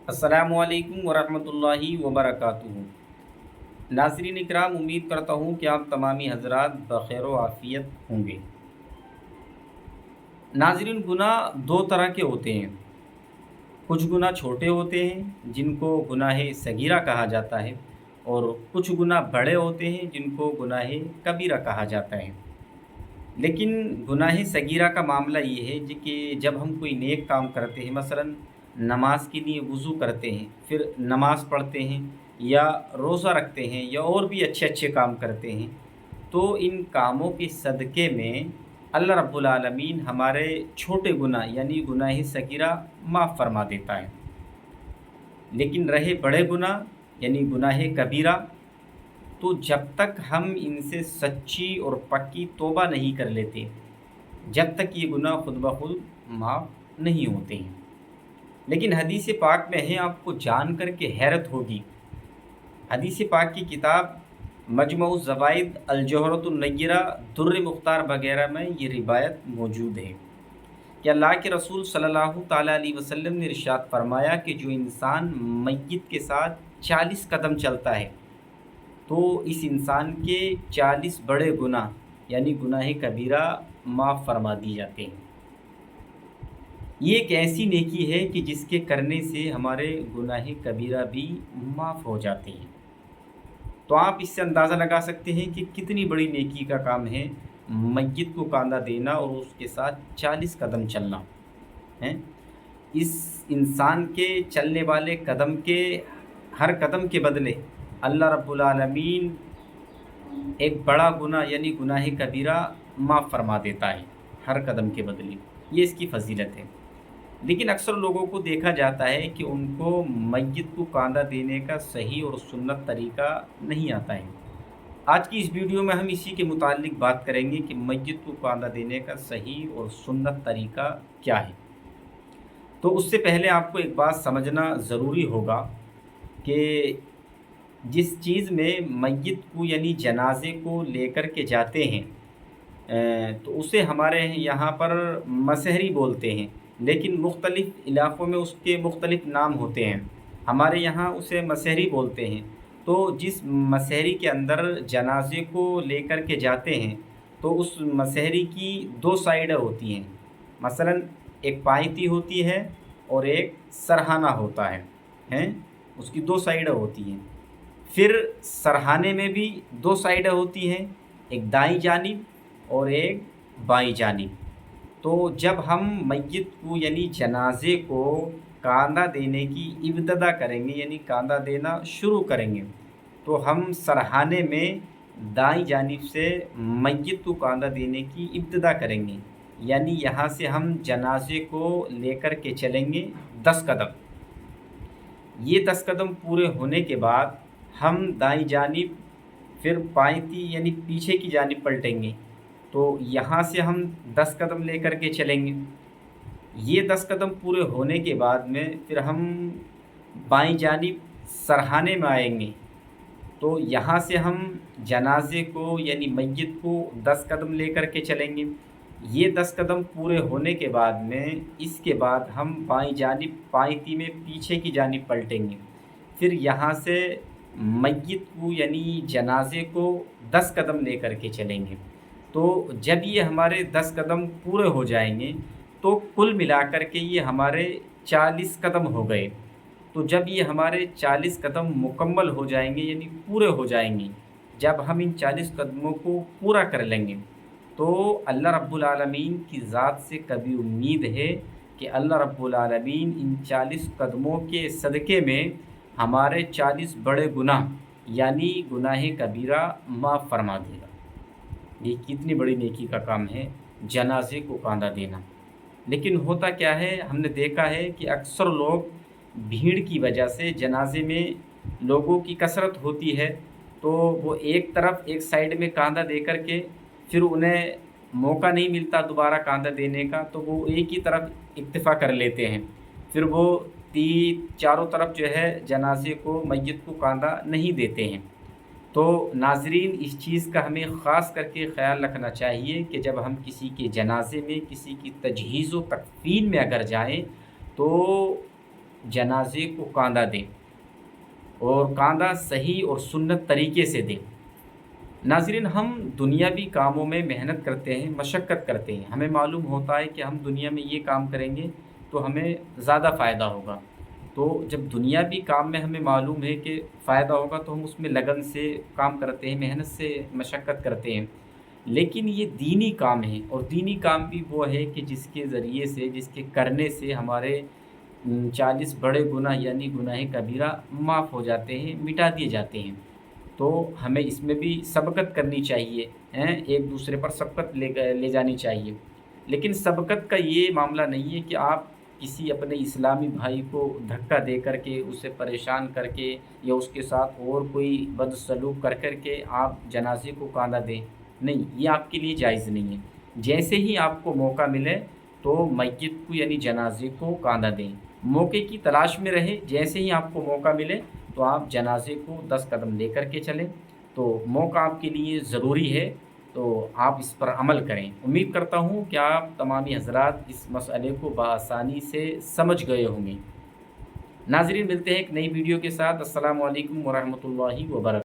अस्सलामुअलैकुम वरहमतुल्लाहि वबरकातुहू। नाज़रीन इकराम, उम्मीद करता हूँ कि आप तमामी हज़रात बख़ैर व आफ़ियत होंगे। नाज़रीन, गुनाह दो तरह के होते हैं। कुछ गुनाह छोटे होते हैं जिनको गुनाह सगीरा कहा जाता है, और कुछ गुनाह बड़े होते हैं जिनको गुनाह कबीरा कहा जाता है। लेकिन गुनाह सगीरा का मामला ये है जी कि जब हम कोई नेक काम करते हैं, मसलन नमाज के लिए वज़ू करते हैं, फिर नमाज पढ़ते हैं या रोज़ा रखते हैं या और भी अच्छे अच्छे काम करते हैं, तो इन कामों के सदक़े में अल्लाह रब्बुल आलमीन हमारे छोटे गुनाह यानी गुनाह सगीरा माफ़ फरमा देता है। लेकिन रहे बड़े गुनाह यानी गुनाह कबीरा, तो जब तक हम इनसे सच्ची और पक्की तौबा नहीं कर लेते, जब तक ये गुनाह खुद ब खुद माफ़ नहीं होते हैं। लेकिन हदीस पाक में है, आपको जान कर के हैरत होगी। हदीस पाक की किताब मजमऊ ज़वाइद अल-जोहरतुन नय्यरा, दुर्र मुख्तार वगैरह में ये रिवायत मौजूद है कि अल्लाह के रसूल सल्लल्लाहु ताला अलैहि वसल्लम ने इरशाद फरमाया कि जो इंसान मय्यत के साथ 40 कदम चलता है, तो इस इंसान के 40 बड़े गुनाह यानी गुनाह कबीरा माफ़ फरमा दिए जाते हैं। ये एक ऐसी नेकी है कि जिसके करने से हमारे गुनाह कबीरा भी माफ़ हो जाते हैं। तो आप इससे अंदाज़ा लगा सकते हैं कि कितनी बड़ी नेकी का काम है मय्यत को कांधा देना और उसके साथ 40 कदम चलना है। इस इंसान के चलने वाले कदम के हर कदम के बदले अल्लाह रब्बुल आलमीन एक बड़ा गुनाह यानी गुनाह कबीरा माफ़ फरमा देता है हर कदम के बदले। ये इसकी फ़जीलत है। लेकिन अक्सर लोगों को देखा जाता है कि उनको मय्यत को कांधा देने का सही और सुन्नत तरीका नहीं आता है। आज की इस वीडियो में हम इसी के मुताल्लिक बात करेंगे कि मय्यत को कांधा देने का सही और सुन्नत तरीका क्या है। तो उससे पहले आपको एक बात समझना ज़रूरी होगा कि जिस चीज़ में मय्यत को यानी जनाजे को लेकर के जाते हैं, तो उसे हमारे यहाँ पर मसहरी बोलते हैं, लेकिन मुख्तलिफ़ इलाक़ों में उसके मुख्तलिफ़ नाम होते हैं। हमारे यहाँ उसे मसहरी बोलते हैं। तो जिस मसहरी के अंदर जनाजे को लेकर के जाते हैं, तो उस मसहरी की दो साइडें होती हैं। मसलन एक पायती होती है और एक सरहाना होता है, उसकी दो साइडें होती हैं। फिर सरहाने में भी दो साइडें होती हैं, एक दाईं जानिब और एक बाईं जानिब। तो जब हम मय्यत को यानी जनाजे को कांधा देने की इब्तिदा करेंगे यानी कांधा देना शुरू करेंगे, तो हम सरहाने में दाईं जानिब से मय्यत को कांधा देने की इब्तिदा करेंगे। यानी यहाँ से हम जनाजे को लेकर के चलेंगे 10 कदम। ये 10 कदम पूरे होने के बाद हम दाईं जानिब फिर पायती यानी पीछे की जानिब पलटेंगे। तो यहाँ से हम 10 कदम लेकर के चलेंगे। ये 10 कदम पूरे होने के बाद में फिर हम बाईं जानिब सरहाने में आएंगे। तो यहाँ से हम जनाजे को यानी मय्यत को 10 कदम लेकर के चलेंगे। ये 10 कदम पूरे होने के बाद में इसके बाद हम बाईं जानिब पायती में पीछे की जानिब पलटेंगे। फिर यहाँ से मय्यत को यानी जनाजे को 10 कदम लेकर के चलेंगे। तो जब ये हमारे 10 कदम पूरे हो जाएंगे, तो कुल मिलाकर के ये हमारे 40 कदम हो गए। तो जब ये हमारे 40 कदम मुकम्मल हो जाएंगे यानी पूरे हो जाएंगे, जब हम इन 40 कदमों को पूरा कर लेंगे, तो अल्लाह रब्बुल आलमीन की ज़ात से कभी उम्मीद है कि अल्लाह रब्बुल आलमीन इन 40 कदमों के सदक़े में हमारे 40 बड़े गुनाह यानी गुनाह कबीरा माफ़ फरमा देगा। ये कितनी बड़ी नेकी का काम है जनाजे को कांधा देना। लेकिन होता क्या है, हमने देखा है कि अक्सर लोग भीड़ की वजह से, जनाजे में लोगों की कसरत होती है, तो वो एक तरफ एक साइड में कांधा दे कर के फिर उन्हें मौका नहीं मिलता दोबारा कांधा देने का, तो वो एक ही तरफ इक्तिफ़ा कर लेते हैं। फिर वो चारों तरफ जो है जनाजे को मय्यत को कांधा नहीं देते हैं। तो नाज़रीन, इस चीज़ का हमें ख़ास करके ख़याल रखना चाहिए कि जब हम किसी के जनाजे में किसी की तजहीज़ व तकफ़ीन में अगर जाएँ, तो जनाजे को कांधा दें और कांधा सही और सुन्नत तरीके से दें। नाज़रीन, हम दुनियावी कामों में मेहनत करते हैं, मशक्क़त करते हैं। हमें मालूम होता है कि हम दुनिया में ये काम करेंगे तो हमें ज़्यादा फ़ायदा होगा। तो जब दुनियावी काम में हमें मालूम है कि फ़ायदा होगा तो हम उसमें लगन से काम करते हैं, मेहनत से मशक्क़त करते हैं। लेकिन ये दीनी काम है, और दीनी काम भी वो है कि जिसके ज़रिए से, जिसके करने से हमारे 40 बड़े गुनाह यानी गुनाह कबीरा माफ़ हो जाते हैं, मिटा दिए जाते हैं। तो हमें इसमें भी सबकत करनी चाहिए, हैं, एक दूसरे पर सबकत ले जानी चाहिए। लेकिन सबकत का ये मामला नहीं है कि आप किसी अपने इस्लामी भाई को धक्का दे करके, उसे परेशान करके, या उसके साथ और कोई बदसलूक कर के आप जनाजे को कांधा दें। नहीं, ये आपके लिए जायज़ नहीं है। जैसे ही आपको मौका मिले तो मय्यत को यानी जनाजे को कांधा दें। मौके की तलाश में रहें, जैसे ही आपको मौका मिले तो आप जनाजे को 10 कदम लेकर के चलें। तो मौका आपके लिए ज़रूरी है, तो आप इस पर अमल करें। उम्मीद करता हूँ कि आप तमामी हज़रात इस मसले को बआसानी से समझ गए होंगे। नाज़रीन, मिलते हैं एक नई वीडियो के साथ। अस्सलामु अलैकुम व रहमतुल्लाहि व बरकातहू।